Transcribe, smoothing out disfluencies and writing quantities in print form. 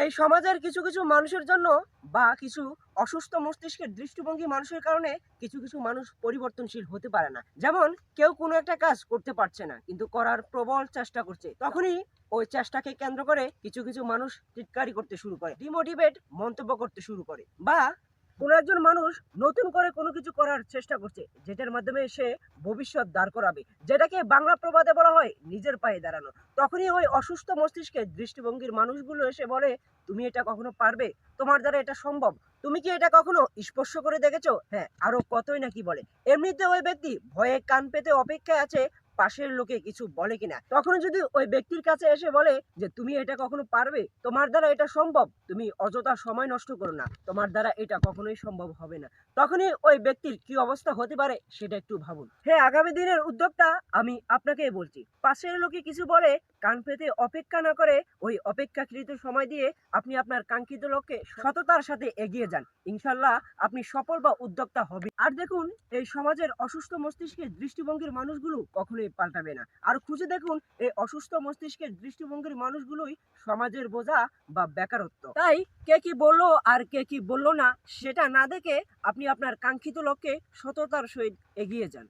এই সমাজের কিছু কিছু মানুষের জন্য বা কিছু অসুস্থ মস্তিষ্কের দৃষ্টিভঙ্গি মানুষের কারণে কিছু কিছু মানুষ পরিবর্তনশীল হতে পারে না। যেমন কেউ কোনো একটা কাজ করতে পারছে না কিন্তু করার প্রবল চেষ্টা করছে, তখনই ওই চেষ্টাকে কেন্দ্র করে কিছু কিছু মানুষ টিটকারি করতে শুরু করে, ডিমোটিভেট মন্তব্য করতে শুরু করে। বা কোনো একজন মানুষ নতুন করে কোনো কিছু করার চেষ্টা করছে যেটার মাধ্যমে সে ভবিষ্যৎ দাঁড় করাবে, যেটাকে বাংলা প্রবাদে বলা হয় নিজের পায়ে দাঁড়ানো। তখনই ওই অসুস্থ মস্তিষ্কের দৃষ্টিভঙ্গির মানুষগুলো এসে বলে, তুমি এটা কখনো পারবে? তোমার দ্বারা এটা সম্ভব? তুমি কি এটা কখনো স্পর্শ করে দেখেছো? হ্যাঁ, আরো কতই নাকি বলে। এমনিতে ওই ব্যক্তি ভয়ে কান পেতে অপেক্ষায় আছে পাশের লোকে কিছু বলে কিনা। তখন যদি ওই ব্যক্তির কাছে এসে বলে যে তুমি এটা কখনো পারবে, তোমার দ্বারা এটা সম্ভব, তুমি অযথা সময় নষ্ট করো না, তোমার দ্বারা এটা কখনোই সম্ভব হবে না, তখনই ওই ব্যক্তির কি অবস্থা হতে পারে সেটা একটু ভাবুন। হ্যাঁ, আগামী দিনের উদ্যোক্তা আমি আপনাকে বলছি, পাশের লোকে কিছু বলে কান পেতে অপেক্ষা না করে ওই অপেক্ষাকৃত সময় দিয়ে আপনি আপনার কাঙ্ক্ষিত লক্ষ্যে সততার সাথে এগিয়ে যান। ইনশাল্লাহ আপনি সফল বা উদ্যোক্তা হবেন। আর দেখুন, এই সমাজের অসুস্থ মস্তিষ্কের দৃষ্টিভঙ্গির মানুষগুলো কখনোই পাল্টাবে না। আর খুঁজে দেখুন, এই অসুস্থ মস্তিষ্কের দৃষ্টিভঙ্গির মানুষগুলোই সমাজের বোঝা বা বেকারত্ব। তাই কে কি বললো আর কে কি বললো না সেটা না দেখে আপনি আপনার কাঙ্ক্ষিত লক্ষ্যে সততার সহিত এগিয়ে যান।